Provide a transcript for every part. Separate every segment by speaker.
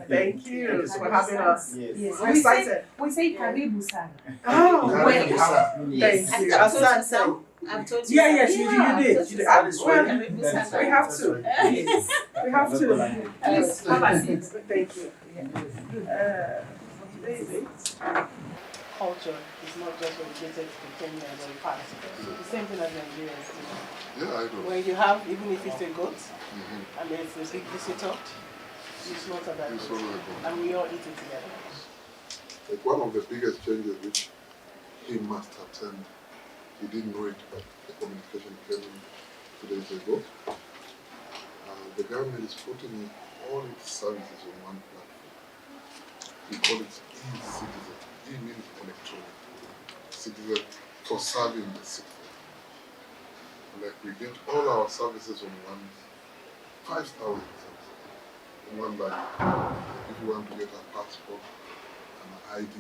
Speaker 1: Thank you for having us.
Speaker 2: Yes.
Speaker 1: We're excited.
Speaker 3: We say Karibu Sana.
Speaker 1: Oh,
Speaker 2: Yes.
Speaker 1: thank you. Asante.
Speaker 3: I've told you.
Speaker 1: Yes, you did. You did.
Speaker 3: Well,
Speaker 1: We have to. Yes. We have to.
Speaker 3: Please have a seat.
Speaker 1: Thank you. Amazing. Culture is not just related to Kenya or the past. It's the same thing as Nigerians do.
Speaker 4: Yeah, I know.
Speaker 1: When you have, even if it's a goat, and there's a big visitor, you slaughter that goat. And we all eat it together.
Speaker 4: Like one of the biggest changes which he must attend, he didn't know it, but the communication came in 2 days ago. The government is putting all its services on one platform. We call it e-citizen. E means electronic. Citizen for serving the citizen. Like we get all our services on 5,000 services in one line. If you want to get a passport, an ID,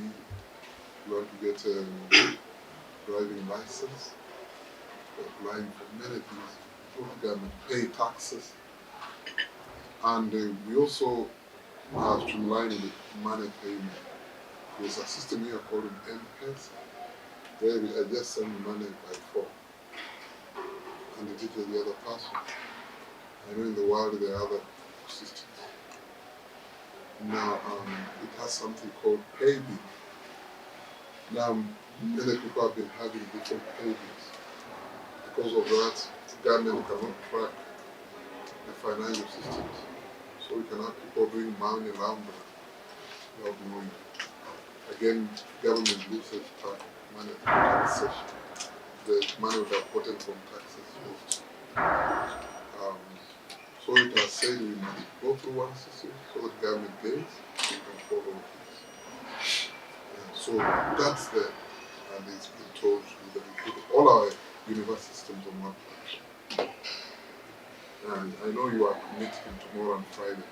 Speaker 4: you want to get a driving license, applying for many things, go to government, pay taxes. And we also have streamlined the money payment. There's a system here called Mmust, where I just send money by phone and it is the other person. I know in the world there are other systems. Now it has something called paybill. Now many people have been having different paybills. Because of that, the government cannot track the financial systems. So we can have people doing money laundering without knowing. Again, government loses money from taxation. The money we have gotten from taxes. So it has said we must go through one system so that government gains, we can follow this. So that's there, and it's been told that we put all our university systems on one platform. And I know you are meeting tomorrow and Friday,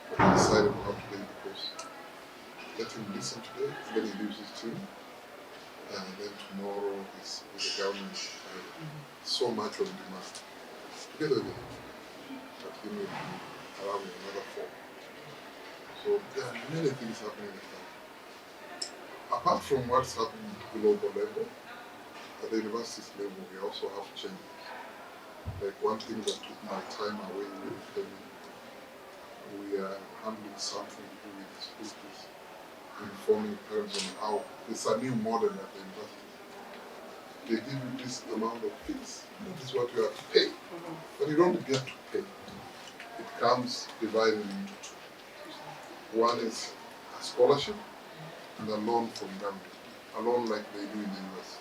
Speaker 4: but I decided not today because let him listen today, then he leaves his team, and then tomorrow is the government. So much on demand. Together with him, but he may be around in another form. So there are many things happening in the country. Apart from what's happening at the global level, at the university level, we also have changes. Like one thing that took my time away really, we are handling something to do with the schools, informing parents on how it's a new model at the university. They give you this amount of fees. This is what you have to pay. But you don't get to pay. It comes divided into two. One is a scholarship and a loan from government. A loan like they do in the US.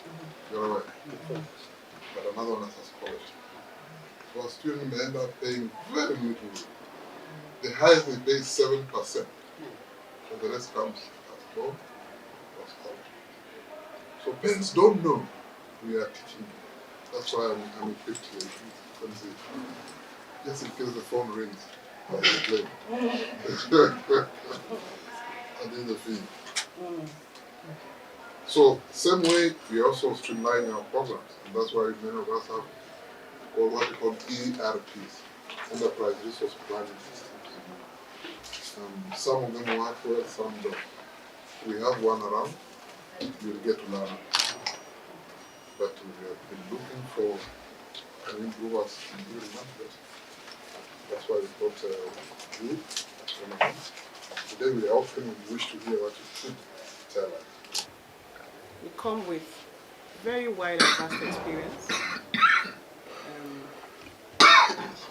Speaker 4: You're right. But another one is a scholarship. So a student may end up paying very little. The highest they pay is 7%. So the rest comes as loan or scholarship. So parents don't know we are teaching. That's why I'm equipped here. Just in case the phone rings. And then the fee. So same way we also streamline our programs, and that's why many of us have what we call ERPs, Enterprise Resource Planning Systems. Some of them work well, some don't. We have one around. You'll get to learn it. But we have been looking for an improver in doing that. That's why we thought you. Today we often wish to hear what you should tell us.
Speaker 1: We come with very wide and vast experience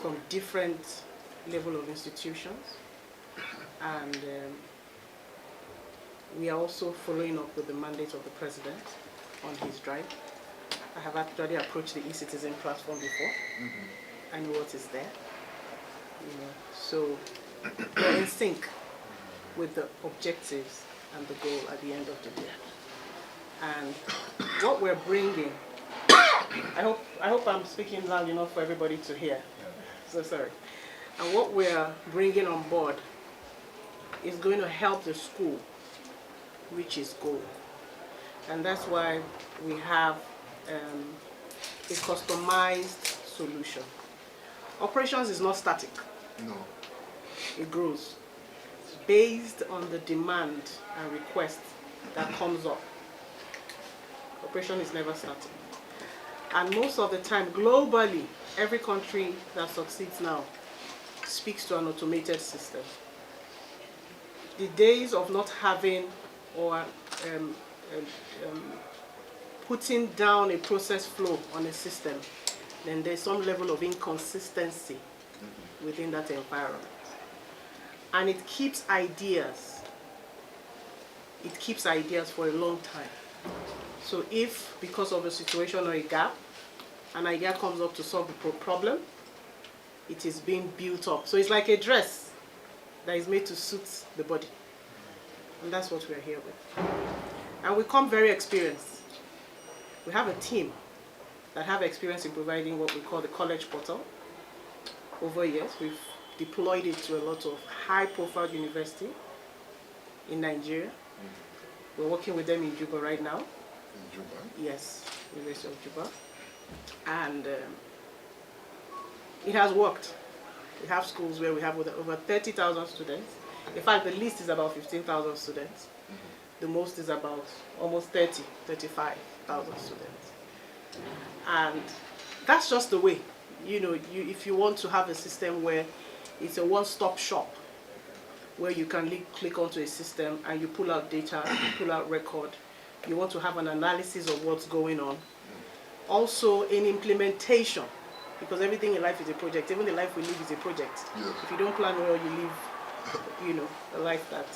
Speaker 1: from different level of institutions, and we are also following up with the mandate of the President on his drive. I have actually approached the e-citizen platform before. I know what is there. So we're in sync with the objectives and the goal at the end of the day. And what we're bringing, I hope I'm speaking loud enough for everybody to hear. So sorry. And what we're bringing on board is going to help the school reach its goal. And that's why we have a customized solution. Operations is not static.
Speaker 4: No.
Speaker 1: It grows. based on the demand and request that comes up. Operation is never starting. And most of the time, globally, every country that succeeds now speaks to an automated system. The days of not having or putting down a process flow on a system, then there's some level of inconsistency within that environment. And it keeps ideas for a long time. So if, because of a situation or a gap, an idea comes up to solve the problem, it is being built up. So it's like a dress that is made to suit the body. And that's what we're here with. And we come very experienced. We have a team that have experience in providing what we call the college portal. Over years, we've deployed it to a lot of high-profile universities in Nigeria. We're working with them in Juba right now.
Speaker 4: In Juba?
Speaker 1: Yes, University of Juba. And it has worked. We have schools where we have over 30,000 students. In fact, the least is about 15,000 students. The most is about almost 35,000 students. And that's just the way. If you want to have a system where it's a one-stop shop, where you can click onto a system and you pull out data, you pull out record, you want to have an analysis of what's going on. Also in implementation, because everything in life is a project. Even the life we live is a project. Yes. If you don't plan well, you live, a life that.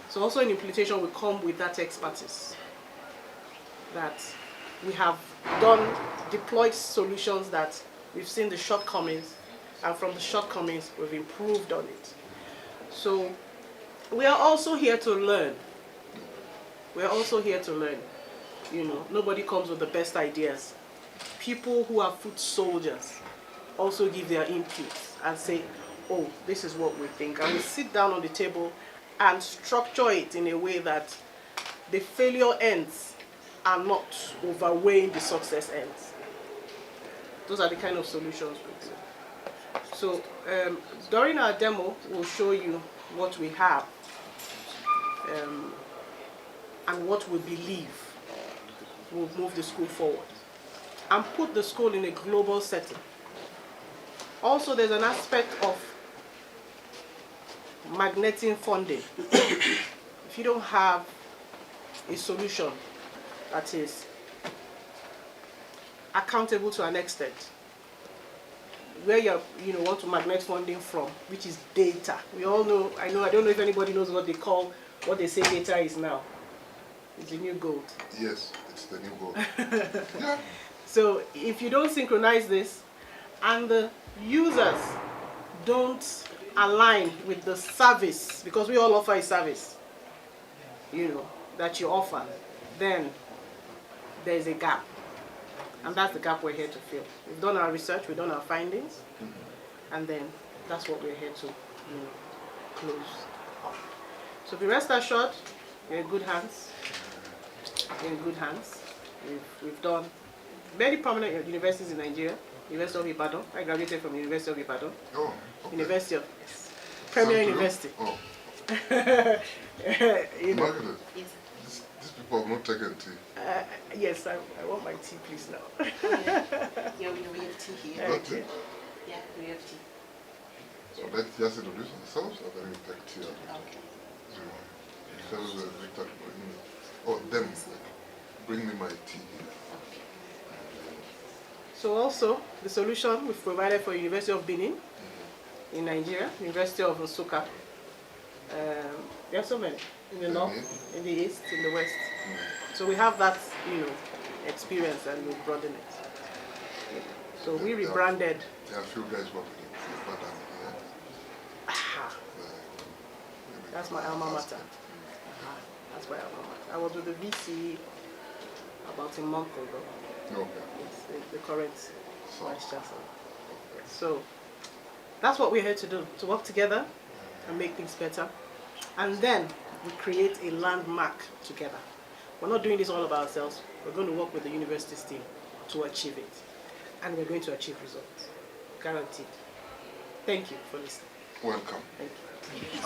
Speaker 1: So also in implementation, we come with that expertise that we have deployed solutions that we've seen the shortcomings, and from the shortcomings, we've improved on it. So we are also here to learn. We're also here to learn. Nobody comes with the best ideas. People who are foot soldiers also give their inputs and say, oh, this is what we think. And we sit down on the table and structure it in a way that the failure ends are not overweighing the success ends. Those are the kind of solutions we do. So during our demo, we'll show you what we have and what we believe will move the school forward and put the school in a global setting. Also, there's an aspect of magneting funding. If you don't have a solution that is accountable to an extent, where you want to magnet funding from, which is data. We all know, I don't know if anybody knows what they say data is now. It's the new gold. Yes,
Speaker 4: it's the new gold.
Speaker 1: Yeah. So if you don't synchronize this, and the users don't align with the service, because we all offer a service, that you offer, then there's a gap. And that's the gap we're here to fill. We've done our research, we've done our findings, and then that's what we're here to close up. So be rest assured, you're in good hands. You're in good hands. We've done very prominent universities in Nigeria. University of Ibadan. I graduated from University of Ibadan.
Speaker 4: Oh, okay.
Speaker 1: University of Premier University.
Speaker 4: Oh.
Speaker 1: Margaret,
Speaker 4: these people have not taken tea.
Speaker 1: Yes, I want my tea, please, now.
Speaker 3: Yeah, we have tea here.
Speaker 1: Okay.
Speaker 3: Yeah, we have tea.
Speaker 4: So let's just introduce ourselves and then we take tea.
Speaker 3: Okay.
Speaker 4: Them. Bring me my tea.
Speaker 1: So also, the solution we've provided for University of Benin in Nigeria, University of Nsukka. There are so many in the north, in the east, in the west. So we have that, experience, and we've broadened it. So we rebranded.
Speaker 4: There are a few guys working in Ibadan here.
Speaker 1: That's my alma mater. That's my alma mater. I was with the VC about a month ago.
Speaker 4: Okay.
Speaker 1: It's the current Vice Chancellor. So that's what we're here to do, to work together and make things better. And then we create a landmark together. We're not doing this all by ourselves. We're going to work with the university's team to achieve it. And we're going to achieve results. Guaranteed. Thank you for listening.
Speaker 4: Welcome.
Speaker 1: Thank you.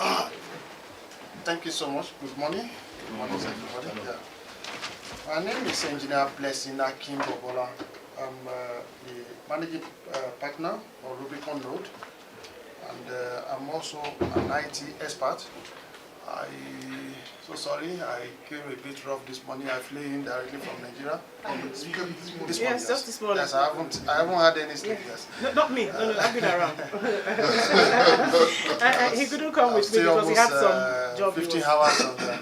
Speaker 2: Thank you so much. Good morning. Good morning, everybody. Yeah. My name is Engineer Blessing Akim Bobola. I'm the managing partner of Rubicon Node, and I'm also an IT expert. So sorry, I came a bit rough this morning. I flew in directly from Nigeria. This morning,
Speaker 1: Yes, just this morning.
Speaker 2: Yes, I haven't had any sleep. Yes.
Speaker 1: No, not me. No, I've been around. He couldn't come with me
Speaker 2: still
Speaker 1: because he had some
Speaker 2: almost,
Speaker 1: job.
Speaker 2: 15 hours and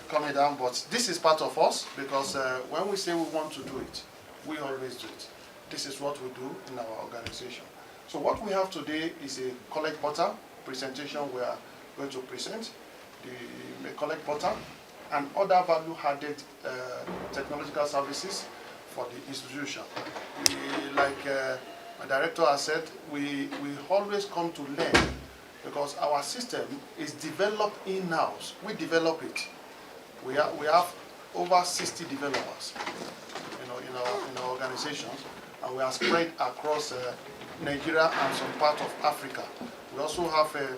Speaker 2: coming down, but this is part of us because when we say we want to do it, we always do it. This is what we do in our organization. So what we have today is a collect portal presentation. We are going to present the collect portal and other value-added technological services for the institution. Like my director has said, we always come to learn because our system is developed in-house. We develop it. We have over 60 developers, in our organization, and we are spread across Nigeria and some part of Africa. We also have a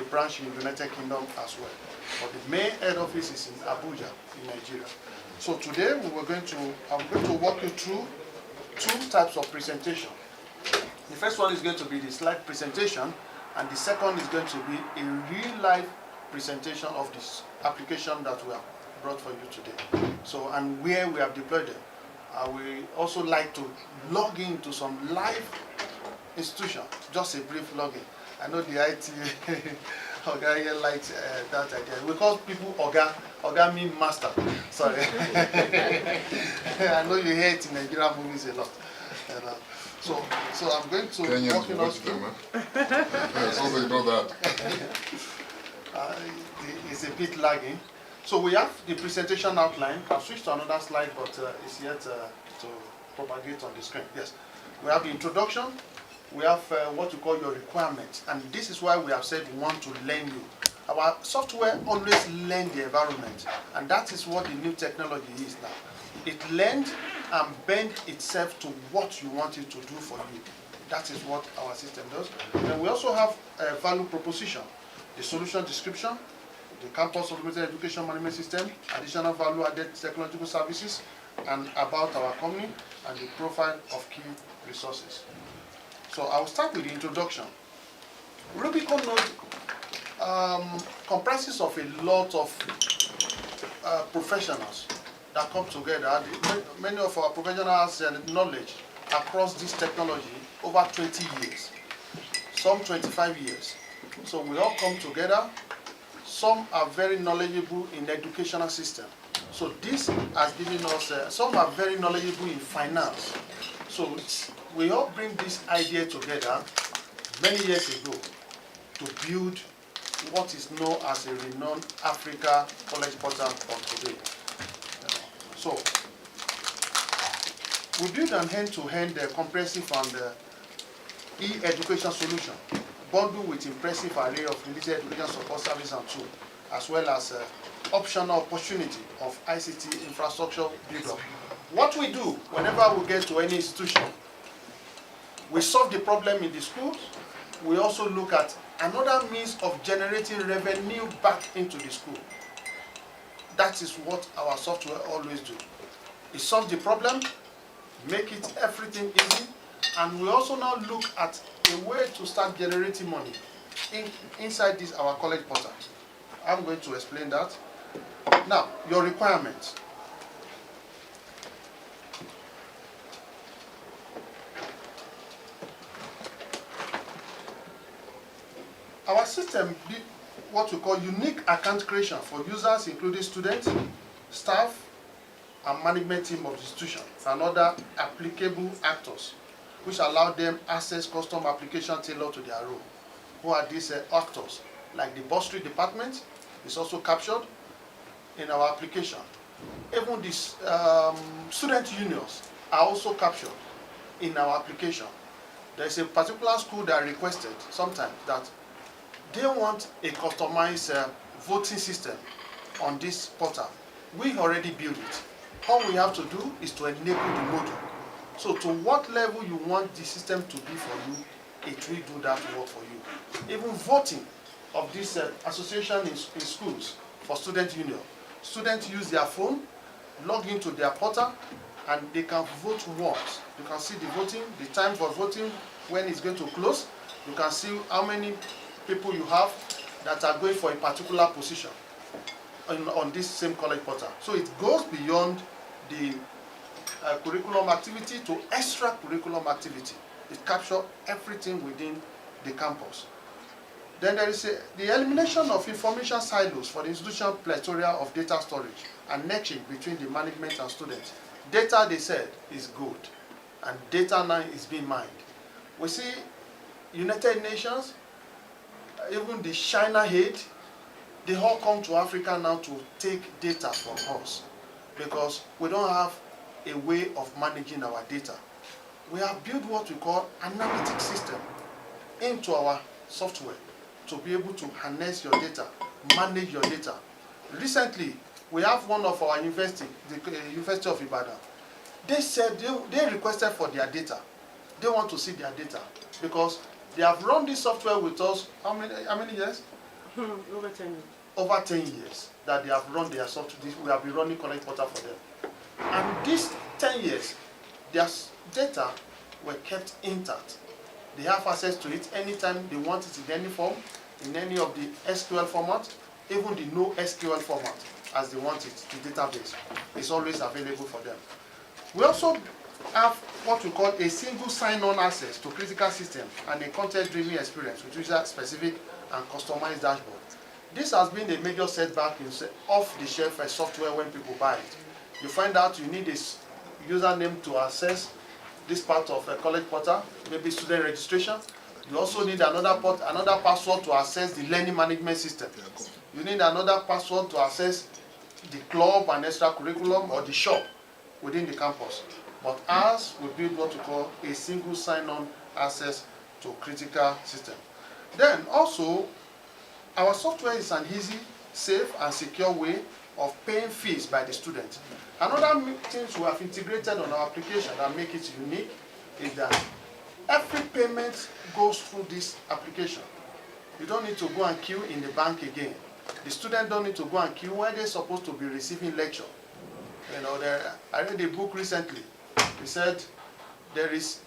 Speaker 2: branch in the United Kingdom as well. But the main head office is in Abuja, in Nigeria. So today I'm going to walk you through two types of presentation. The first one is going to be the slide presentation, and the second is going to be a real-life presentation of this application that we have brought for you today. So, and where we have deployed them. I will also like to log into some live institution, just a brief login. I know the IT Oga here likes that idea. We call people Oga mean master. Sorry. I know you hear it in Nigerian movies a lot. So I'm going to walk in us through.
Speaker 4: So they know that.
Speaker 2: It's a bit lagging. So we have the presentation outline. I'll switch to another slide, but it's yet to propagate on the screen. Yes. We have the introduction. We have what we call your requirements. And this is why we have said we want to learn you. Our software always learns the environment. And that is what the new technology is now. It learns and bends itself to what you want it to do for you. That is what our system does. And we also have a value proposition, the solution description, the campus automated education management system, additional value added technological services, and about our company, and the profile of key resources. So I'll start with the introduction. Rubicon Node comprises of a lot of professionals that come together. Many of our professionals have knowledge across this technology over 20 years, some 25 years. So we all come together. Some are very knowledgeable in the educational system. So this has given us, some are very knowledgeable in finance. So we all bring this idea together many years ago to build what is known as a renowned Africa college portal of today. So we build an end-to-end comprehensive and e-education solution bundled with impressive array of related education support service and tools, as well as optional opportunity of ICT infrastructure build-up. What we do whenever we get to any institution, we solve the problem in the schools. We also look at another means of generating revenue back into the school. That is what our software always do. It solves the problem, make it everything easy, and we also now look at a way to start generating money inside this our college portal. I'm going to explain that. Now, your requirements. Our system did what we call unique account creation for users, including students, staff, and management team of the institution, and other applicable actors, which allow them access custom application tailored to their role. Who are these actors? Like the bursary department is also captured in our application. Even these student unions are also captured in our application. There is a particular school that requested sometimes that they want a customized voting system on this portal. We already built it. All we have to do is to enable the module. So to what level you want the system to be for you, it will do that work for you. Even voting of this association in schools for student union. Students use their phone, log into their portal, and they can vote once. You can see the voting, the time for voting, when it's going to close. You can see how many people you have that are going for a particular position on this same college portal. So it goes beyond the curriculum activity to extra curriculum activity. It captures everything within the campus. Then there is the elimination of information silos for the institutional plethora of data storage and netching between the management and students. Data, they said, is good, and data now is being mined. We see United Nations, even the China aid, they all come to Africa now to take data from us because we don't have a way of managing our data. We have built what we call analytic system into our software to be able to harness your data, manage your data. Recently, we have one of our university, the University of Ibadan. They said they requested for their data. They want to see their data because they have run this software with us how many years?
Speaker 1: Over 10 years.
Speaker 2: Over 10 years that they have run their software. We have been running College Portal for them. And these 10 years, their data were kept intact. They have access to it anytime they want it in any form, in any of the SQL format, even the no SQL format, as they want it, the database is always available for them. We also have what we call a single sign-on access to critical system and a content-driven experience with user-specific and customized dashboard. This has been a major setback in off-the-shelf software when people buy it. You find out you need a username to access this part of a college portal, maybe student registration. You also need another password to access the learning management system. You need another password to access the club and extracurriculum or the shop within the campus. But ours, we build what we call a single sign-on access to critical system. Then also, our software is an easy, safe, and secure way of paying fees by the student. Another thing we have integrated on our application that make it unique is that every payment goes through this application. You don't need to go and queue in the bank again. The student don't need to go and queue where they're supposed to be receiving lecture. You know, I read a book recently. It said there is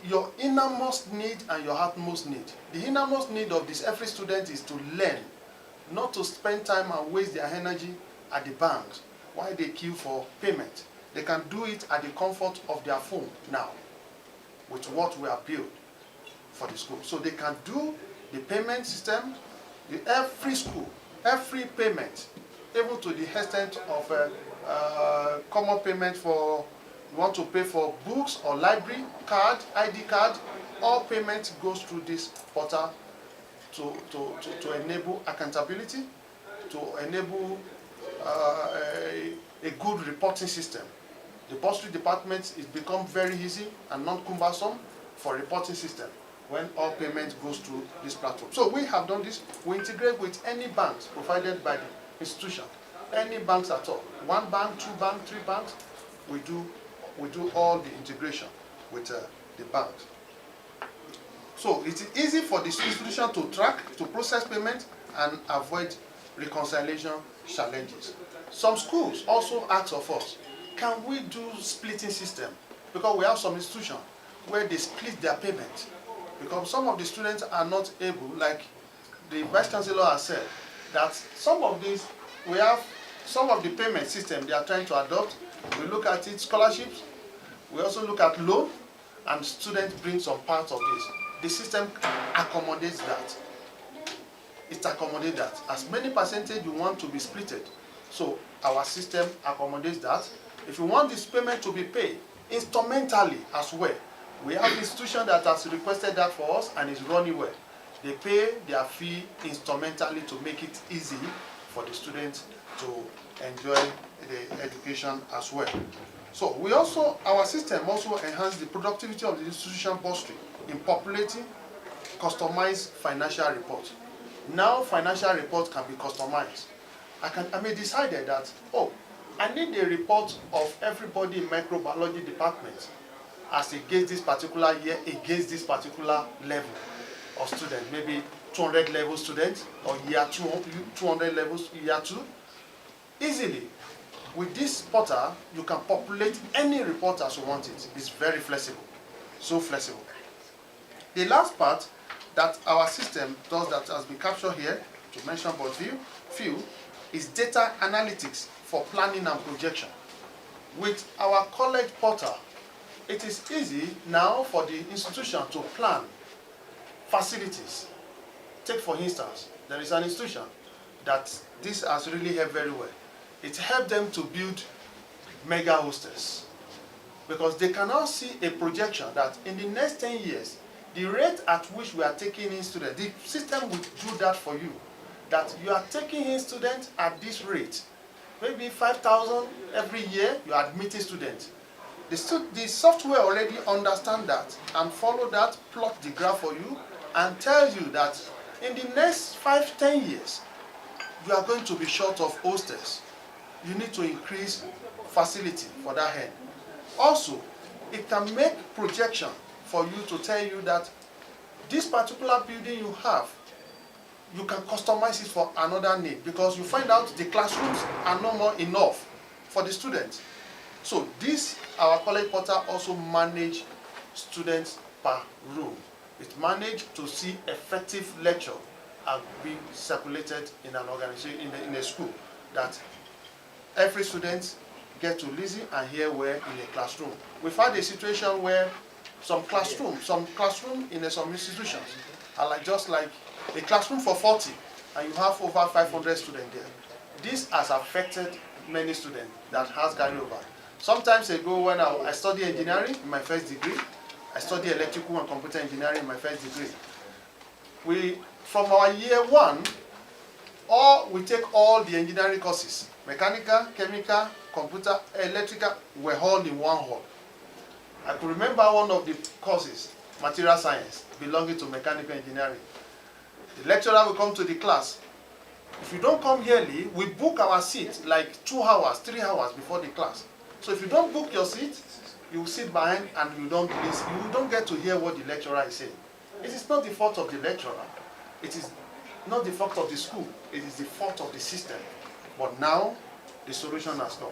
Speaker 2: your innermost need and your outmost need. The innermost need of this every student is to learn, not to spend time and waste their energy at the banks while they queue for payment. They can do it at the comfort of their phone now with what we have built for the school. So they can do the payment system, every school, every payment, even to the extent of common payment for, you want to pay for books or library card, ID card, all payment goes through this portal to enable accountability, to enable a good reporting system. The bursary department is become very easy and non-cumbersome for reporting system when all payment goes through this platform. So we have done this. We integrate with any banks provided by the institution, any banks at all. 1 bank, 2 banks, 3 banks. We do all the integration with the banks. So it's easy for the institution to track, to process payment, and avoid reconciliation challenges. Some schools also ask of us, can we do splitting system? Because we have some institutions where they split their payment. Because some of the students are not able, like the Vice Chancellor has said, that some of these, we have some of the payment system they are trying to adopt. We look at it, scholarships. We also look at loan, and students bring some parts of this. The system accommodates that. It accommodates that. As many percentage you want to be splitted. So our system accommodates that. If you want this payment to be paid instrumentally as well, we have institution that has requested that for us and is running well. They pay their fee instrumentally to make it easy for the students to enjoy the education as well. So we also, our system also enhances the productivity of the institution bursary in populating customized financial reports. Now financial reports can be customized. I may decide that, oh, I need a report of everybody in microbiology department as against this particular year, against this particular level of student. Maybe 200 level student or year 200 levels year 2. Easily, with this portal, you can populate any report as you want it. It's very flexible, so flexible. The last part that our system does that has been captured here, to mention but few, is data analytics for planning and projection. With our college portal, it is easy now for the institution to plan facilities. Take for instance, there is an institution that this has really helped very well. It helped them to build mega hostels because they can now see a projection that in the next 10 years, the rate at which we are taking in students, the system will do that for you, that you are taking in students at this rate. Maybe 5,000 every year, you are admitting students. The software already understands that and follow that, plot the graph for you, and tells you that in the next 5-10 years, you are going to be short of hostels. You need to increase facility for that end. Also, it can make projection for you to tell you that this particular building you have, you can customize it for another need because you find out the classrooms are no more enough for the students. So this, our college portal also manage students per room. It managed to see effective lecture and be circulated in an organization, in a school, that every student get to listen and hear well in a classroom. We've had a situation where some classroom in some institutions are just like a classroom for 40 and you have over 500 students there. This has affected many students that has carried over. Sometimes ago when I studied engineering in my first degree, I studied electrical and computer engineering in my first degree. From our year 1, we take all the engineering courses, mechanical, chemical, computer, electrical, were all in one hall. I could remember one of the courses, material science, belonging to mechanical engineering. The lecturer will come to the class. If you don't come early, we book our seat like 2 hours, 3 hours before the class. So if you don't book your seat, you will sit behind and you don't listen. You don't get to hear what the lecturer is saying. It is not the fault of the lecturer. It is not the fault of the school. It is the fault of the system. But now, the solution has come.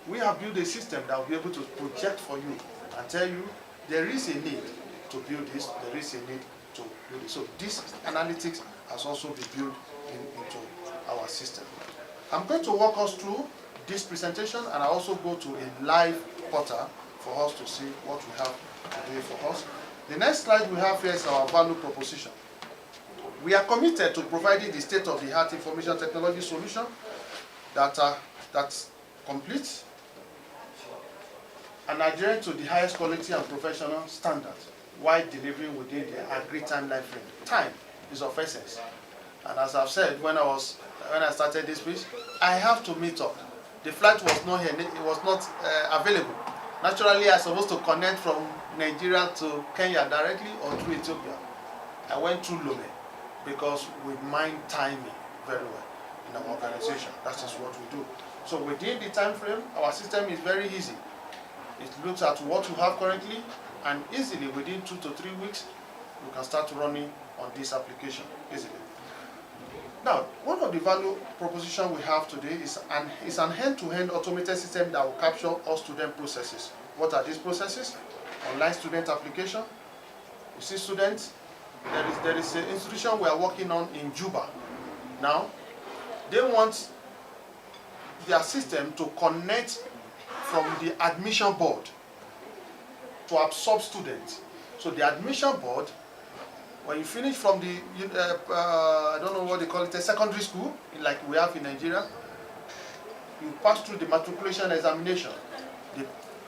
Speaker 2: We have built a system that will be able to project for you and tell you there is a need to build this, there is a need to do this. So this analytics has also been built into our system. I'm going to walk us through this presentation and I also go to a live portal for us to see what we have today for us. The next slide we have here is our value proposition. We are committed to providing the state-of-the-art information technology solution that's complete and adherent to the highest quality and professional standards while delivering within the agreed timeline frame. Time is of essence. And as I've said, when I started this piece, I have to meet up. The flight was not here, it was not available. Naturally, I was supposed to connect from Nigeria to Kenya directly or through Ethiopia. I went through Lome because we mind timing very well in our organization. That is what we do. So within the time frame, our system is very easy. It looks at what you have currently, and easily within 2 to 3 weeks, you can start running on this application easily. Now, one of the value proposition we have today is an end-to-end automated system that will capture all student processes. What are these processes? Online student application. You see students, there is an institution we are working on in Juba. Now, they want their system to connect from the admission board to absorb students. So the admission board, when you finish from the, I don't know what they call it, a secondary school, like we have in Nigeria, you pass through the matriculation examination.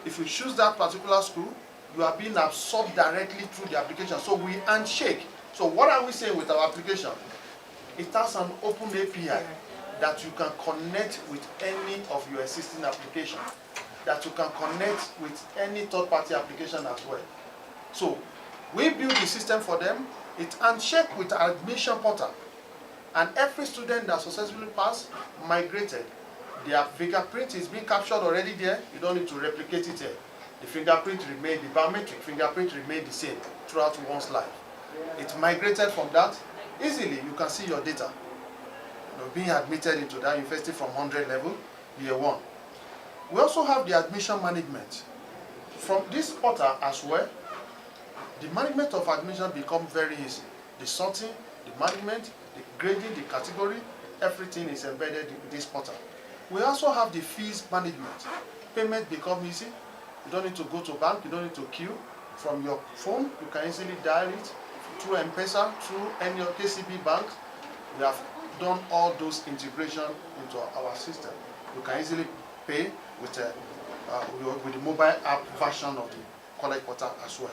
Speaker 2: If you choose that particular school, you are being absorbed directly through the application. So we handshake. So what are we saying with our application? It has an open API that you can connect with any of your existing applications, that you can connect with any third-party application as well. So we build the system for them. It handshake with our admission portal, and every student that successfully passed, migrated, their fingerprint is being captured already there. You don't need to replicate it here. The fingerprint remained, the biometric fingerprint remained the same throughout one's life. It migrated from that Easily, you can see your data. You know, being admitted into that university from 100 level, year 1. We also have the admission management. From this portal as well, the management of admission become very easy. The sorting, the management, the grading, the category, everything is embedded in this portal. We also have the fees management. Payment become easy. You don't need to go to bank, you don't need to queue. From your phone, you can easily dial it through M-Pesa, through any of KCB bank. We have done all those integration into our system. You can easily pay with the mobile app version of the college portal as well.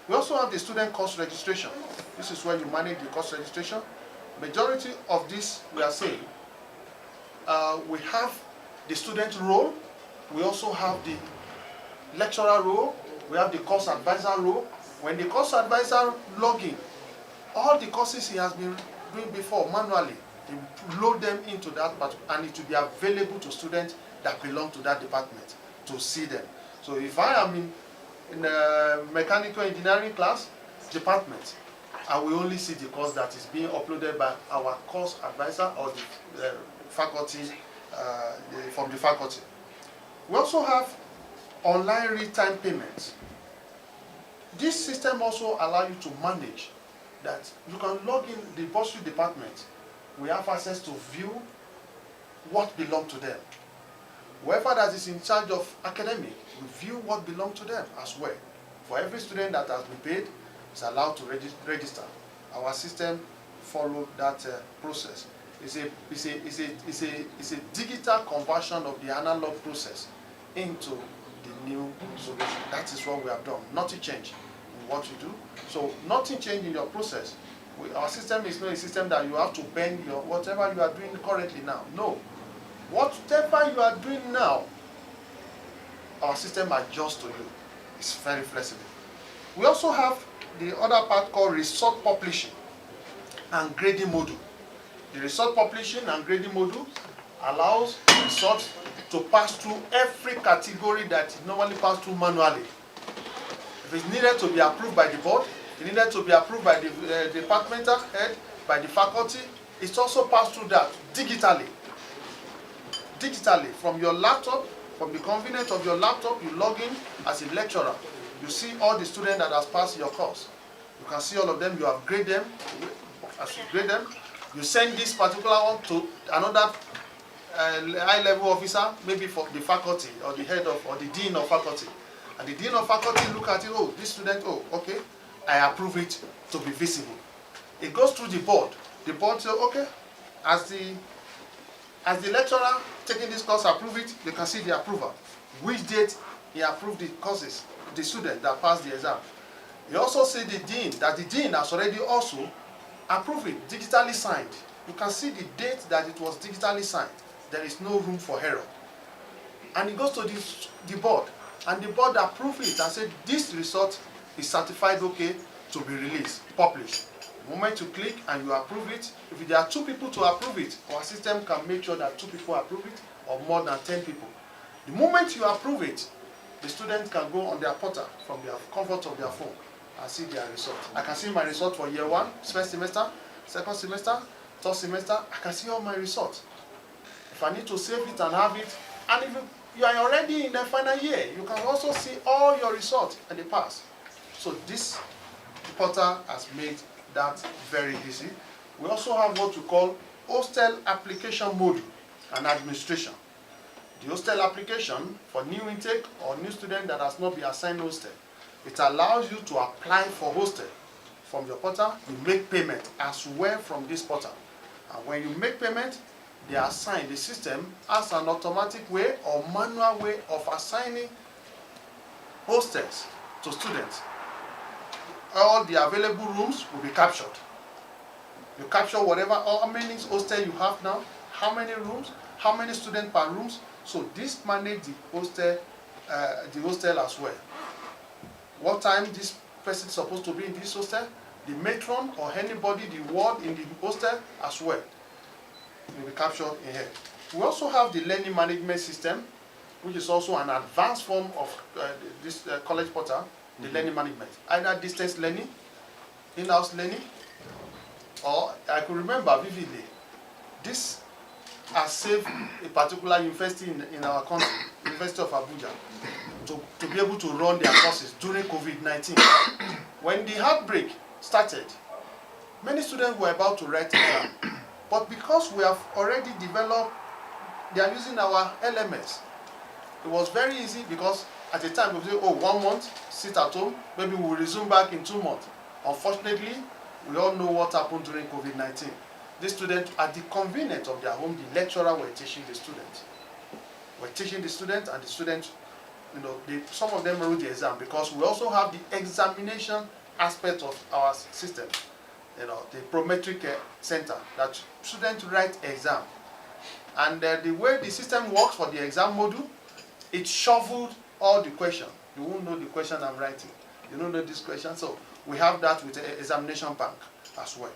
Speaker 2: We also have the student course registration. This is where you manage the course registration. Majority of this we are saying, we have the student role, we also have the lecturer role, we have the course advisor role. When the course advisor log in, all the courses he has been doing before manually, he load them into that part, and it will be available to students that belong to that department to see them. So if I am in a mechanical engineering class department, I will only see the course that is being uploaded by our course advisor or the faculty, from the faculty. We also have online real-time payments. This system also allows you to manage that. You can log in the bursary department. We have access to view what belongs to them. Whoever that is in charge of academic will view what belongs to them as well. For every student that has been paid, is allowed to register. Our system follows that process. It's a digital conversion of the analog process into the new solution. That is what we have done. Nothing changed in what you do. So nothing changed in your process. Our system is not a system that you have to bend your whatever you are doing currently now. No. Whatever you are doing now, our system adjusts to you. It's very flexible. We also have the other part called result publishing and grading module. The result publishing and grading module allows results to pass through every category that it normally pass through manually. If it's needed to be approved by the board, it needed to be approved by the departmental head, by the faculty, it's also passed through that digitally. Digitally, from your laptop, from the convenience of your laptop, you log in as a lecturer. You see all the students that has passed your course. You can see all of them, you have graded them. As you grade them, you send this particular one to another high-level officer, maybe for the faculty or the head of or the dean of faculty. And the dean of faculty look at it, oh, this student, oh, okay, I approve it to be visible. It goes through the board. The board says, okay, as the lecturer taking this course approve it, they can see the approval. Which date he approved the courses, the student that passed the exam. You also see the dean, that the dean has already also approved it, digitally signed. You can see the date that it was digitally signed. There is no room for error. And it goes to the board, and the board approves it and said this result is certified okay to be released, published. The moment you click and you approve it, if there are 2 people to approve it, our system can make sure that 2 people approve it or more than 10 people. The moment you approve it, the student can go on their portal from the comfort of their phone and see their result. I can see my result for year 1, first semester, second semester, third semester. I can see all my results. If I need to save it and have it, and if you are already in the final year, you can also see all your results in the past. So this portal has made that very easy. We also have what we call hostel application module and administration. The hostel application for new intake or new student that has not been assigned hostel, it allows you to apply for hostel from your portal. You make payment as well from this portal, and when you make payment, they assign, the system has an automatic way or manual way of assigning hostels to students. All the available rooms will be captured. You capture whatever, how many hostel you have now, how many rooms, how many students per rooms. So this manages the hostel as well. What time this person is supposed to be in this hostel, the matron or anybody, the ward in the hostel as well will be captured in here. We also have the learning management system, which is also an advanced form of this college portal, the learning management. Either distance learning, in-house learning, or I could remember vividly, this has saved a particular university in our country, University of Abuja, to be able to run their courses during COVID-19. When the outbreak started, many students were about to write exam, but because we have already developed, they are using our LMS. It was very easy because at the time we say, oh, 1 month, sit at home, maybe we'll resume back in 2 months. Unfortunately, we all know what happened during COVID-19. The students, at the convenience of their home, the lecturer were teaching the students. And the students, you know, some of them wrote the exam because we also have the examination aspect of our system. You know, the prometric center that students write exam. And the way the system works for the exam module, it shuffled all the question. You won't know the question I'm writing. You don't know this question. So we have that with the examination bank as well.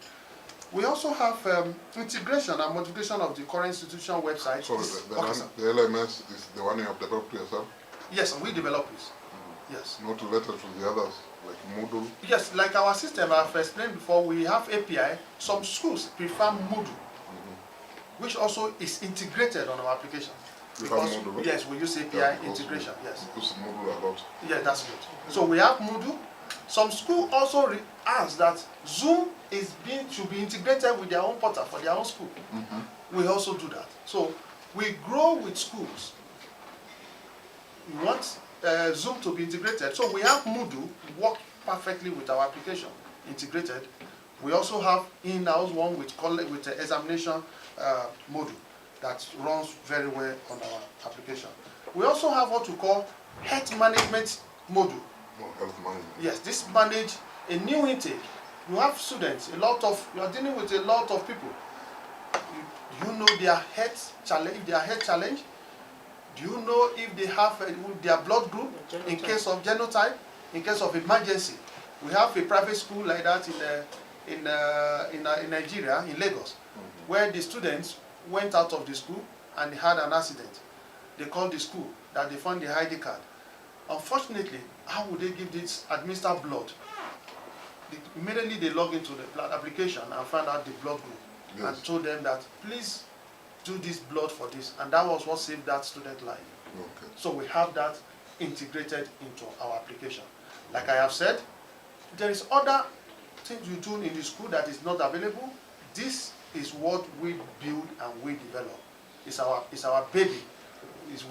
Speaker 2: We also have integration and modification of the current institution website.
Speaker 4: So the LMS is the one you have developed yourself?
Speaker 2: Yes, we develop it. Yes.
Speaker 4: Not related to the others, like Moodle?
Speaker 2: Yes, like our system I've explained before, we have API. Some schools prefer Moodle, which also is integrated on our application. Because,
Speaker 4: Moodle?
Speaker 2: yes, we use API integration. Yes.
Speaker 4: We use Moodle a lot.
Speaker 2: Yeah, that's good. So we have Moodle. Some schools also ask that Zoom should be integrated with their own portal for their own school. We also do that. So we grow with schools. We want Zoom to be integrated. So we have Moodle work perfectly with our application integrated. We also have in-house one with the examination module that runs very well on our application. We also have what we call health management module.
Speaker 4: Oh, health management.
Speaker 2: Yes, this manage a new intake. You have students, you are dealing with a lot of people. Do you know their health challenge? If their health challenge, do you know if they have their blood group in case of genotype, in case of emergency? We have a private school like that in Nigeria, in Lagos, where the students went out of the school and had an accident. They called the school that they found the ID card. Unfortunately, how would they give this administer blood? Immediately they log into the blood application and found out the blood group, yes, and told them that please do this blood for this, and that was what saved that student life.
Speaker 4: Okay.
Speaker 2: So we have that integrated into our application. Like I have said, there is other things you do in the school that is not available. This is what we build and we develop. It's our baby.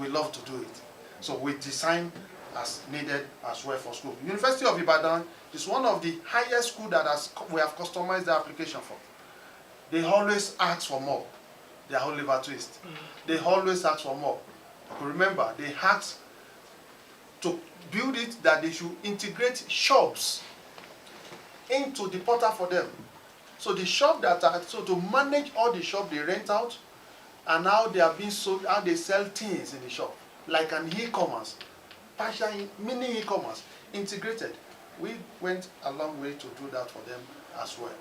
Speaker 2: We love to do it. So we design as needed as well for school. University of Ibadan is one of the highest schools that we have customized the application for. They always ask for more. They are Oliver Twist. They always ask for more. Remember, they asked to build it that they should integrate shops into the portal for them. So the shop to manage all the shop they rent out and how they are being sold, how they sell things in the shop, like an e-commerce, partial mini e-commerce, integrated. We went a long way to do that for them as well.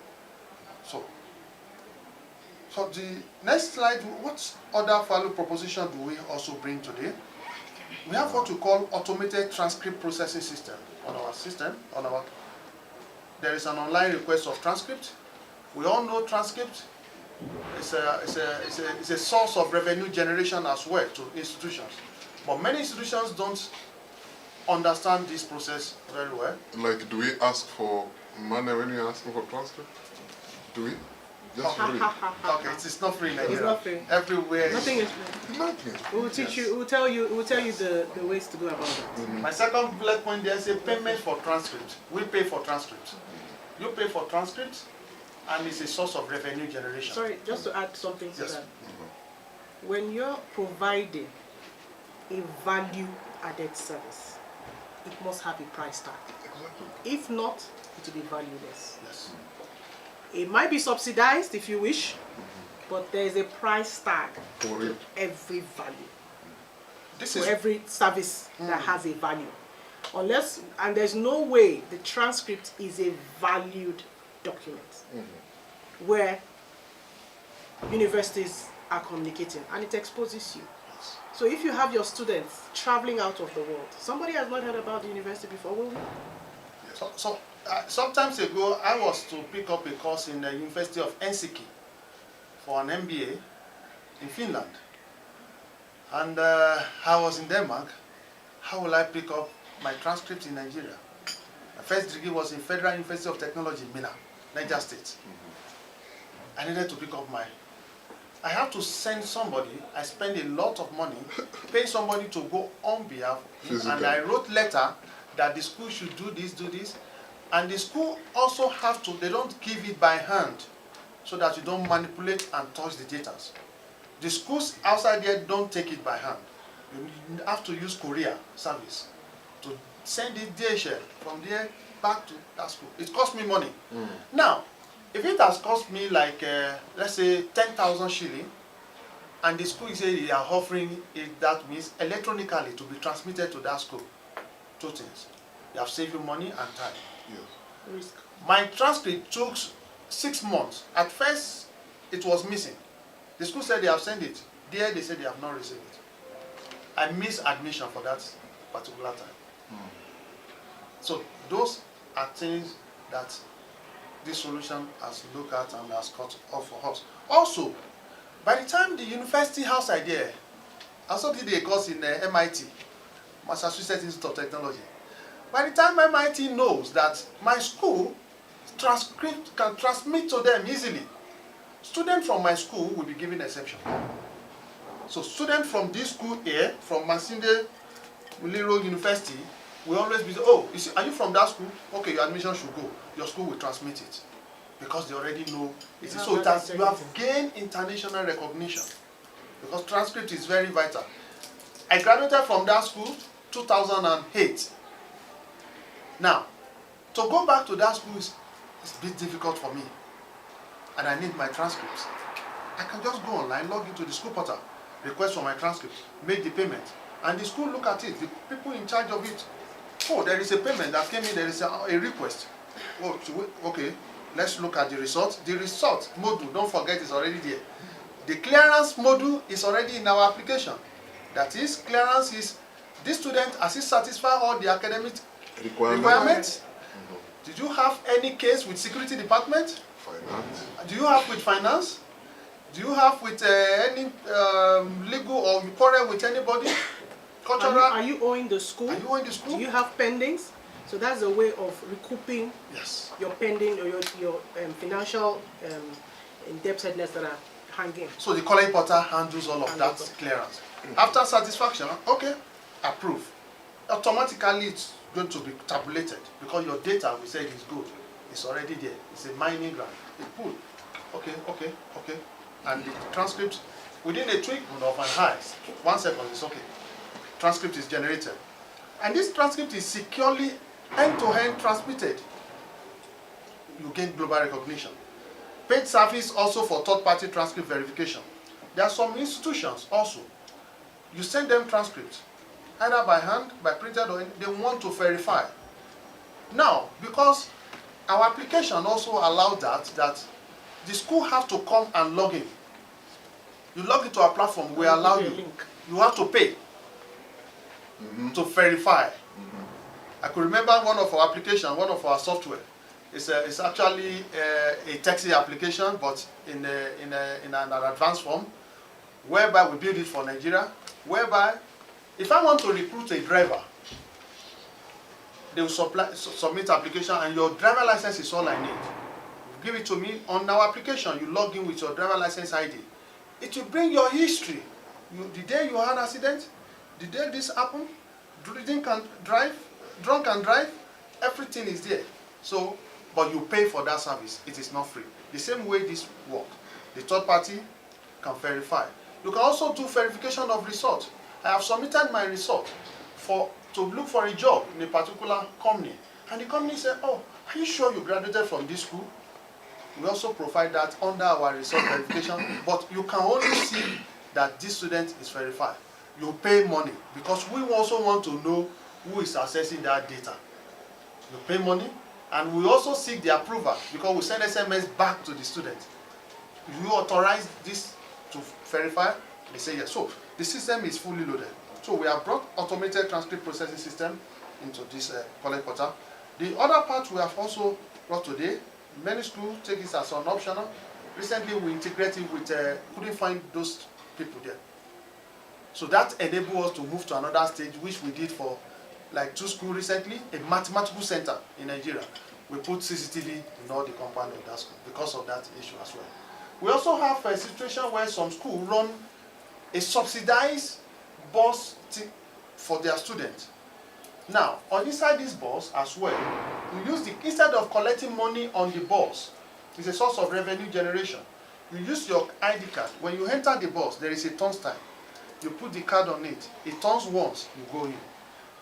Speaker 2: So the next slide, what other value proposition do we also bring today? We have what we call automated transcript processing system on our system. There is an online request of transcript. We all know transcript is a source of revenue generation as well to institutions. But many institutions don't understand this process very well.
Speaker 4: Like, do we ask for money when you're asking for transcript? Do we? Just free.
Speaker 2: Okay, it's not free in Nigeria.
Speaker 1: It's not free.
Speaker 2: Everywhere.
Speaker 1: Nothing is free.
Speaker 4: Nothing.
Speaker 1: We will teach you. We will tell you. We will tell you the ways to go about that.
Speaker 2: My second bullet point there is a payment for transcript. We pay for transcripts. You pay for transcripts, and it's a source of revenue generation.
Speaker 1: Sorry, just to add something to
Speaker 2: Yes.
Speaker 1: that. When you're providing a value-added service, it must have a price tag.
Speaker 4: Exactly.
Speaker 1: If not, it will be valueless.
Speaker 2: Yes.
Speaker 1: It might be subsidized if you wish, but there is a price tag
Speaker 4: For
Speaker 1: to
Speaker 4: it.
Speaker 1: every value,
Speaker 2: This
Speaker 1: to
Speaker 2: is
Speaker 1: every service that has a value. And there's no way the transcript is a valued document where universities are communicating, and it exposes you. So if you have your students traveling out of the world, somebody has not heard about the university before, will we?
Speaker 2: so sometimes ago, I was to pick up a course in the University of Helsinki for an MBA in Finland. And I was in Denmark. How will I pick up my transcript in Nigeria? My first degree was in Federal University of Technology, Minna, Niger State. I needed to pick up mine. I have to send somebody. I spend a lot of money, pay somebody to go on behalf of me. And I wrote letter that the school should do this. And the school also have to, they don't give it by hand so that you don't manipulate and touch the data. The schools outside there don't take it by hand. You have to use courier service to send it DHL from there back to that school. It costs me money. Now, if it has cost me like, let's say 10,000 shilling, and the school is saying they are offering it, that means electronically to be transmitted to that school. Two things. You have saved you money and time.
Speaker 4: Yes.
Speaker 1: Risk.
Speaker 2: My transcript took 6 months. At first, it was missing. The school said they have sent it. There, they said they have not received it. I missed admission for that particular time. So those are things that this solution has looked at and has cut off for us. Also, by the time the university house idea, I also did a course in MIT, Massachusetts Institute of Technology. By the time MIT knows that my school transcript can transmit to them easily, students from my school will be given exemption. So students from this school here, from Masinde Muliro University, will always be, oh, are you from that school? Okay, your admission should go. Your school will transmit it. Because they already know it is. So you have gained international recognition. Because transcript is very vital. I graduated from that school 2008. Now, to go back to that school is a bit difficult for me. And I need my transcripts. I can just go online, log into the school portal, request for my transcript, make the payment. And the school look at it, the people in charge of it. Oh, there is a payment that came in, there is a request. Oh, okay, let's look at the result. The result module, don't forget, is already there. The clearance module is already in our application. That is, clearance is, this student, has he satisfied all the academic requirements? Did you have any case with security department?
Speaker 4: Finance.
Speaker 2: Do you have with finance? Do you have with any legal or you quarrel with anybody? Cultural?
Speaker 1: Are you owing the school?
Speaker 2: Are you owing the school?
Speaker 1: Do you have pendings? So that's a way of recouping your pending or your financial indebtedness that are hanging.
Speaker 2: So the college portal handles all of that clearance. After satisfaction, okay, approve. Automatically it's going to be tabulated because your data, we said, is good. It's already there. It's a mining ground. It's pulled. Okay. And the transcript, within a tweak of an eye, 1 second is okay. Transcript is generated. And this transcript is securely end-to-end transmitted. You gain global recognition. Paid service also for third-party transcript verification. There are some institutions also. You send them transcripts, either by hand, by printed, or they want to verify. Now, because our application also allows that the school have to come and log in. You log into our platform, we allow you. You have to pay to verify. I could remember one of our application, one of our software. It's actually a taxi application, but in an advanced form, whereby we build it for Nigeria, whereby if I want to recruit a driver, they will submit application and your driver license is all I need. You give it to me on our application, you log in with your driver license ID. It will bring your history. The day you had an accident, the day this happened, drunk and drive, everything is there. So, but you pay for that service. It is not free. The same way this works. The third party can verify. You can also do verification of result. I have submitted my result to look for a job in a particular company. And the company said, oh, are you sure you graduated from this school? We also provide that under our result verification, but you can only see that this student is verified. You pay money because we also want to know who is accessing that data. You pay money, and we also seek the approval because we send SMS back to the student. You authorize this to verify? They say yes. So the system is fully loaded. So we have brought automated transcript processing system into this college portal. The other part we have also brought today, many schools take it as an optional. Recently we integrated with, couldn't find those people there. So that enabled us to move to another stage, which we did for like 2 schools recently, a mathematical center in Nigeria. We put CCTV in all the compound of that school because of that issue as well. We also have a situation where some schools run a subsidized bus for their students. Now, on inside this bus as well, you use instead of collecting money on the bus, it's a source of revenue generation. You use your ID card. When you enter the bus, there is a turn time. You put the card on it. It turns once, you go in.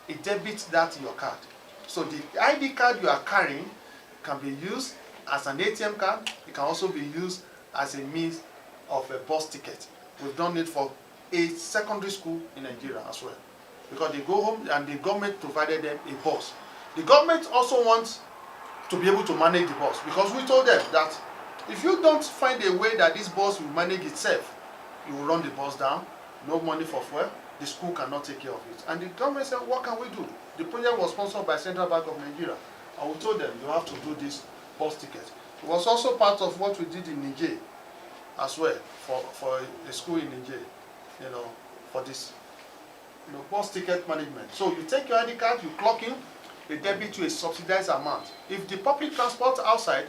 Speaker 2: It debits that your card. So the ID card you are carrying can be used as an ATM card. It can also be used as a means of a bus ticket. We've done it for a secondary school in Nigeria as well. Because they go home and the government provided them a bus. The government also wants to be able to manage the bus, because we told them that if you don't find a way that this bus will manage itself, you will run the bus down, no money for fuel, the school cannot take care of it. And the government said, what can we do? The project was sponsored by Central Bank of Nigeria. And we told them, you have to do this bus ticket. It was also part of what we did in Niger as well, for a school in Niger, for this bus ticket management. So you take your ID card, you clock in, they debit you a subsidized amount. If the public transport outside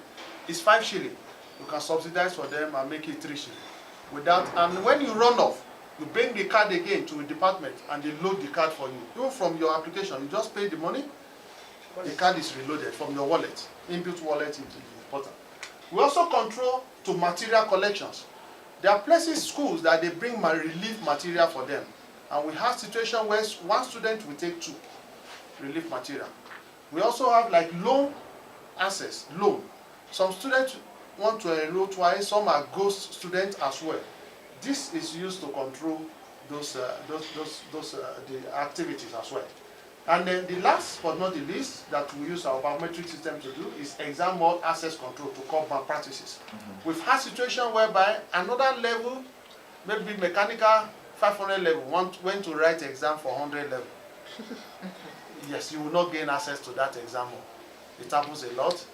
Speaker 2: is 5 shilling, you can subsidize for them and make it 3 shilling. And when you run off, you bring the card again to a department and they load the card for you. Even from your application, you just pay the money, the card is reloaded from your wallet, inbuilt wallet into the portal. We also control to material collections. There are places, schools, that they bring relief material for them. And we have situations where 1 student will take 2 relief material. We also have like loan access, loan. Some students want to enroll twice, some are ghost students as well. This is used to control the activities as well. And then the last but not the least that we use our biometric system to do is exam hall access control to curb malpractices. We've had situations whereby another level, maybe mechanical 500 level, went to write exam for 100 level. Yes, you will not gain access to that exam hall. It happens a lot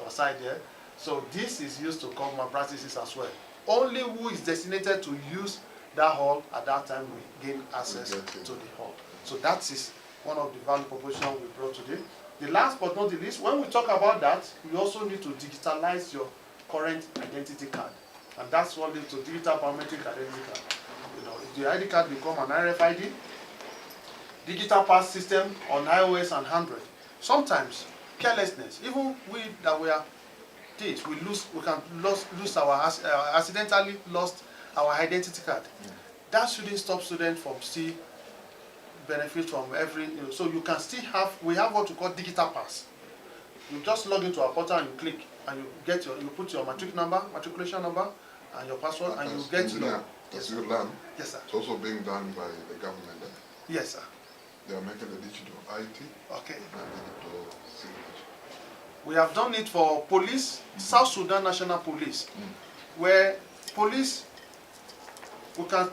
Speaker 2: outside there. So this is used to curb malpractices as well. Only who is designated to use that hall at that time will gain access to the hall. So that is one of the value propositions we brought today. The last but not the least, when we talk about that, we also need to digitalize your current identity card. And that's what leads to digital biometric identity card. If the ID card become an RFID, digital pass system on iOS and Android. Sometimes carelessness, even we that we are kids, we can lose our accidentally lost our identity card. That shouldn't stop students from still benefit from every. So you can still have. We have what we call digital pass. You just log into our portal and you click, and you put your matriculation number, and your password, and you get your.
Speaker 4: As you learn,
Speaker 2: yes, sir.
Speaker 4: It's also being done by the government.
Speaker 2: Yes, sir.
Speaker 4: They are making a digital IT.
Speaker 2: Okay.
Speaker 4: And digital signature.
Speaker 2: We have done it for police, South Sudan National Police, where police, we can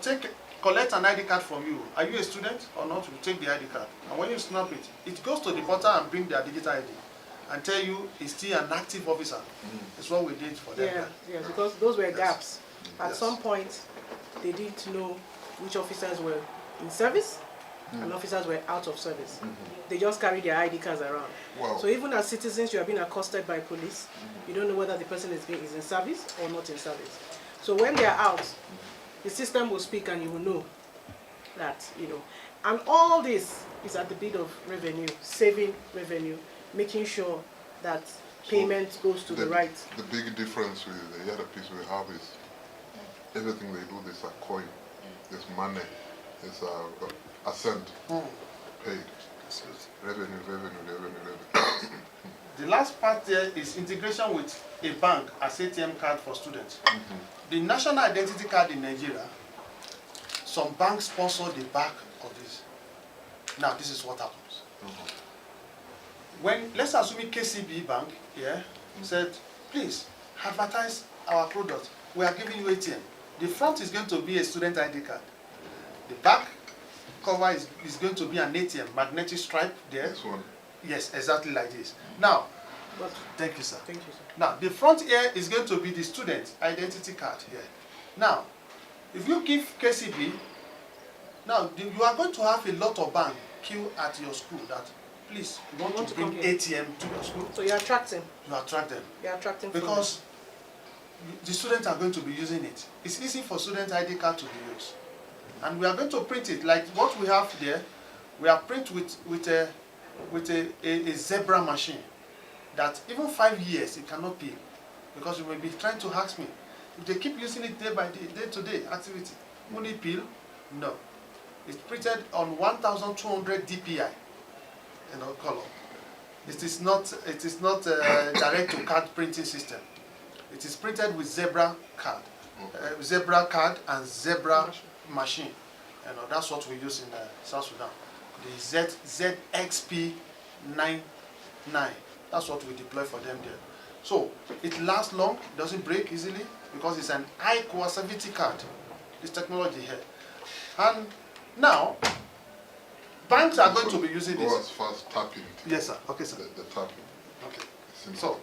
Speaker 2: collect an ID card from you. Are you a student or not? We take the ID card. And when you snap it, it goes to the portal and bring their digital ID and tell you it's still an active officer. It's what we did for them.
Speaker 1: Yeah, because those were gaps. At
Speaker 2: Yes.
Speaker 1: some point, they didn't know which officers were in service and officers were out of service. They just carry their ID cards around.
Speaker 4: Wow.
Speaker 1: So even as citizens, you are being accosted by police. You don't know whether the person is in service or not in service. So when they are out, the system will speak and you will know that, And all this is at the bid of revenue, saving revenue, making sure that payment goes to the right.
Speaker 4: The big difference with the other piece we have is everything they do, there's a coin, there's money, there's a cent paid. Revenue.
Speaker 2: The last part there is integration with a bank as ATM card for students. The national identity card in Nigeria, some banks sponsor the back of this. Now, this is what happens. When, let's assume KCB Bank said, please advertise our product. We are giving you ATM. The front is going to be a student ID card. The back cover is going to be an ATM, magnetic stripe there.
Speaker 4: This one.
Speaker 2: Yes, exactly like this. Now,
Speaker 1: But
Speaker 2: thank you, sir.
Speaker 1: thank you, sir.
Speaker 2: Now, the front here is going to be the student identity card here. Now, if you give KCB, now you are going to have a lot of bank queue at your school that, please, you want to bring
Speaker 1: come here.
Speaker 2: ATM to your school.
Speaker 1: So you're attracting.
Speaker 2: You attract them.
Speaker 1: You're attracting
Speaker 2: Because the students are going to be using it. It's easy for student ID card to be used. And we are going to print it like what we have there. We are print with a zebra machine that even 5 years it cannot peel, because you may be trying to ask me if they keep using it day by day, day to day activity, will it peel? No. It's printed on 1200 DPI, color. It is not direct to card printing system. It is printed with zebra card, and zebra machine. That's what we use in South Sudan. The ZXP99. That's what we deploy for them there. So it lasts long, doesn't break easily, because it's an high coercivity card. This technology here. And now, banks are going to be using this.
Speaker 4: Go as fast tapping.
Speaker 2: Yes, sir. Okay, sir.
Speaker 4: The tapping.
Speaker 2: Okay. So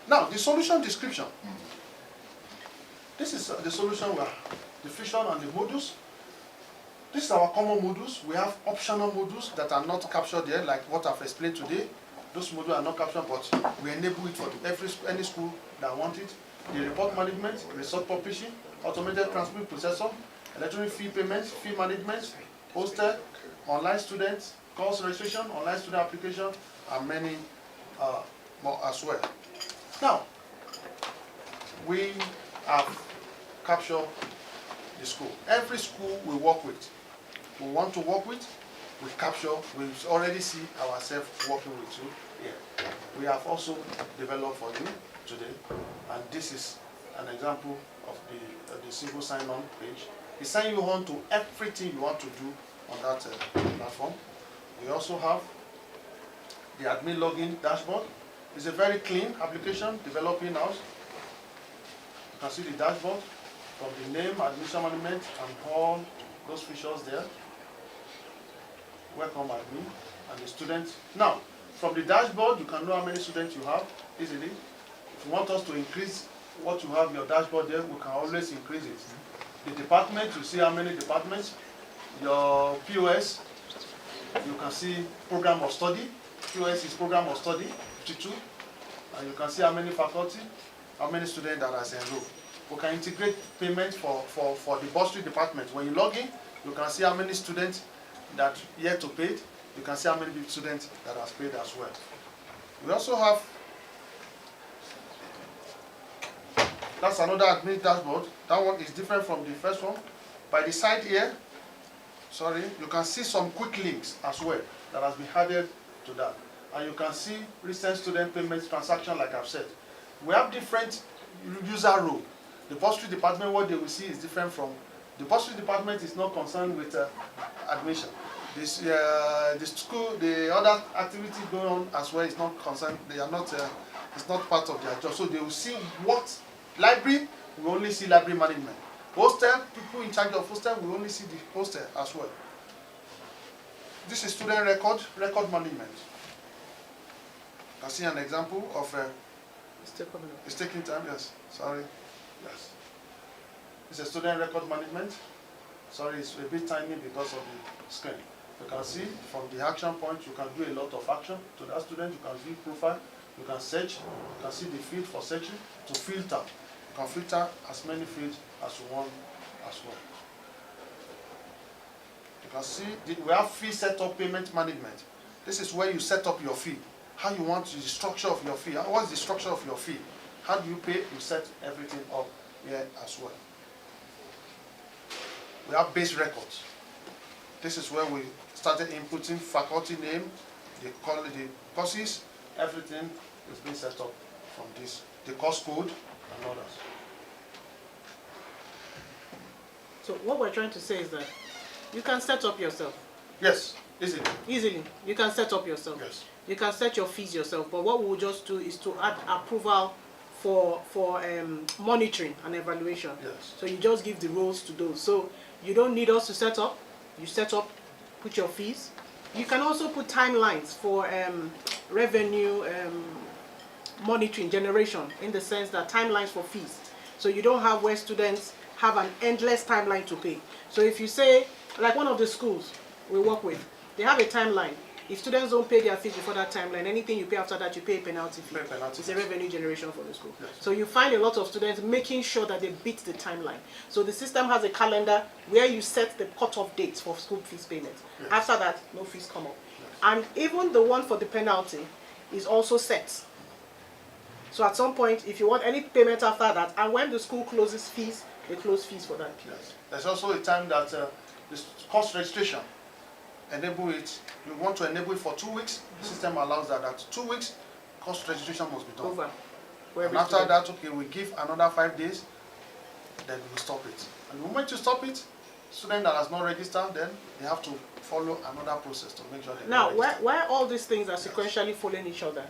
Speaker 2: now the solution description. This is the solution where the feature and the modules. This is our common modules. We have optional modules that are not captured there, like what I've explained today. Those modules are not captured, but we enable it for any school that want it. The report management, resource publishing, automated transmit processor, electronic fee payments, fee management, hostel, online students, course registration, online student application, and many more as well. Now, we have captured the school. Every school we work with, we want to work with, we capture, we already see ourselves working with you here. We have also developed for you today, and this is an example of the single sign-on page. It signs you on to everything you want to do on that platform. We also have the admin login dashboard. It's a very clean application developed in-house. You can see the dashboard from the name, admission management, and all those features there. Welcome admin and the students. Now, from the dashboard, you can know how many students you have easily. If you want us to increase what you have in your dashboard there, we can always increase it. The department, you see how many departments. Your POS, you can see program of study. POS is program of study, 52. And you can see how many faculty, how many students that are enrolled. We can integrate payments for the bursary department. When you log in, you can see how many students that yet to pay. You can see how many students that are paid as well. We also have, that's another admin dashboard. That one is different from the first one. By the side here, you can see some quick links as well that has been added to that. And you can see recent student payments transaction, like I've said. We have different user role. The bursary department, what they will see is different from, the bursary department is not concerned with admission. This, the school, the other activity going on as well is not concerned, they are not, it's not part of their job. So they will see what, library, we only see library management. Hostel, people in charge of hostel, we only see the hostel as well. This is student record management. You can see an example of,
Speaker 1: It's still coming up.
Speaker 2: it's taking time, yes, sorry, yes. It's a student record management. Sorry, it's a bit tiny because of the screen. You can see from the action point, you can do a lot of action to that student. You can view profile, you can search, you can see the field for searching, to filter. You can filter as many fields as you want as well. You can see, we have fee setup payment management. This is where you set up your fee. How you want the structure of your fee. What's the structure of your fee? How do you pay? You set everything up here as well. We have base records. This is where we started inputting faculty name, the courses, everything is being set up from this, the course code and others.
Speaker 1: So what we're trying to say is that you can set up yourself.
Speaker 2: Yes, easily.
Speaker 1: Easily. You can set up yourself.
Speaker 2: Yes.
Speaker 1: You can set your fees yourself. But what we'll just do is to add approval for monitoring and evaluation.
Speaker 2: Yes.
Speaker 1: So you just give the roles to those. So you don't need us to set up. You set up, put your fees, You can also put timelines for revenue monitoring generation, in the sense that timelines for fees. So you don't have where students have an endless timeline to pay. So if you say, like one of the schools we work with, they have a timeline. If students don't pay their fees before that timeline, anything you pay after that, you pay a penalty fee. It's a revenue generation for the school.
Speaker 2: Yes.
Speaker 1: So you find a lot of students making sure that they beat the timeline. So the system has a calendar where you set the cutoff dates for school fees payment.
Speaker 2: Yes.
Speaker 1: After that, no fees come up.
Speaker 2: Yes.
Speaker 1: And even the one for the penalty is also set. So at some point, if you want any payment after that, and when the school closes fees, they close fees for that period.
Speaker 2: Yes. There's also a time that this cost registration, enable it. You want to enable it for 2 weeks. The system allows that. At 2 weeks, cost registration must be done.
Speaker 1: Over.
Speaker 2: And after that, okay, we give another 5 days. Then we stop it. And the moment you stop it, student that has not registered, then they have to follow another process to make sure they
Speaker 1: Now,
Speaker 2: register.
Speaker 1: why all these things are sequentially following each other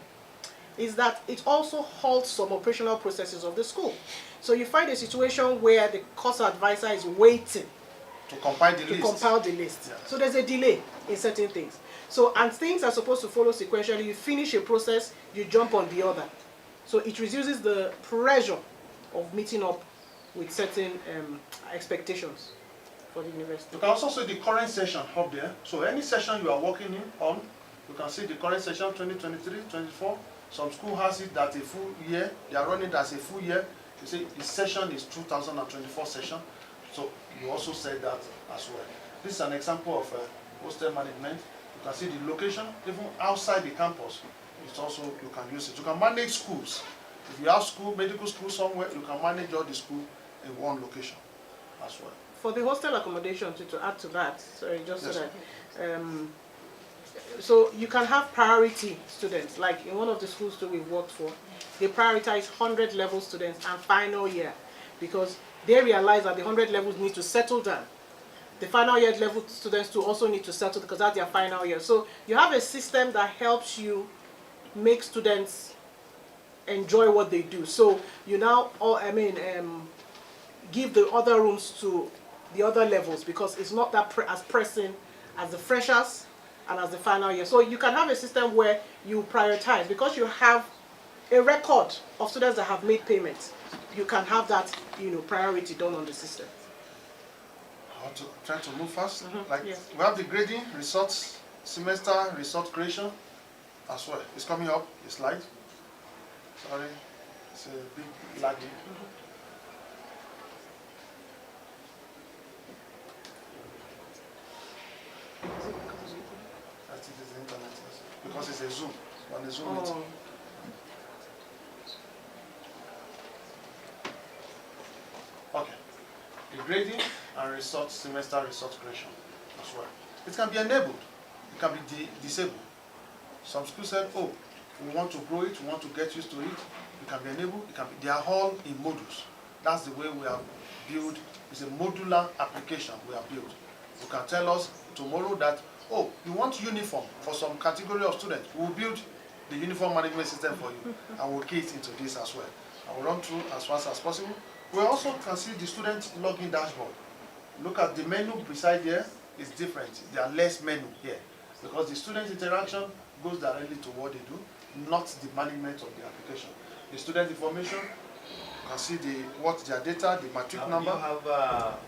Speaker 1: is that it also halts some operational processes of the school. So you find a situation where the course advisor is waiting
Speaker 2: To compile the
Speaker 1: to
Speaker 2: list.
Speaker 1: compile the list.
Speaker 2: Yes.
Speaker 1: So there's a delay in certain things. So, and things are supposed to follow sequentially. You finish a process, you jump on the other. So it reduces the pressure of meeting up with certain expectations for the university.
Speaker 2: You can also see the current session up there. So any session you are working on, you can see the current session 2023-24. Some school has it that a full year. They are running it as a full year. You see, the session is 2024 session. So you also said that as well. This is an example of hostel management. You can see the location, even outside the campus. It's also, you can use it. You can manage schools. If you have school, medical school somewhere, you can manage all the school in one location as well.
Speaker 1: For the hostel accommodation, to add to that, sorry, just
Speaker 2: Yes.
Speaker 1: so that, so you can have priority students, like in one of the schools that we've worked for, they prioritize 100 level students and final year, because they realize that the 100 levels need to settle down. The final year level students too also need to settle, because that's their final year. So you have a system that helps you make students enjoy what they do. So you now, give the other rooms to the other levels, because it's not that as pressing as the freshers and as the final year. So you can have a system where you prioritize, because you have a record of students that have made payments. You can have that, priority done on the system.
Speaker 2: I want to try to move fast. Like
Speaker 1: yes.
Speaker 2: we have the grading, results, semester, result creation as well. It's coming up, a slide. Sorry, it's a big lagging. That is the internet, yes. Because it's a Zoom. On a Zoom meeting. Okay. The grading and result, semester result creation as well. It can be enabled. It can be disabled. Some schools said, oh, we want to grow it, we want to get used to it. It can be enabled. It can be. They are all in modules. That's the way we have built. It's a modular application we have built. You can tell us tomorrow that, oh, you want uniform for some category of students. We'll build the uniform management system for you, and we'll key it into this as well. I will run through as fast as possible. We also can see the student login dashboard. Look at the menu beside here. It's different. There are less menu here, because the student interaction goes directly to what they do, not the management of the application. The student information, you can see their data, the matric number.
Speaker 5: You have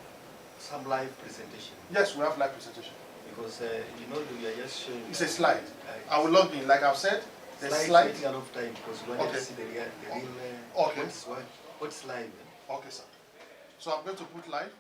Speaker 5: some live presentation.
Speaker 2: Yes, we have live presentation.
Speaker 5: Because we are just showing.
Speaker 2: It's a slide. I will log in, like I've said. The slide.
Speaker 5: Taking a lot of time, because we want
Speaker 2: Okay.
Speaker 5: to see the real
Speaker 2: Okay.
Speaker 5: what's live.
Speaker 2: Okay, sir. So I'm going to put live.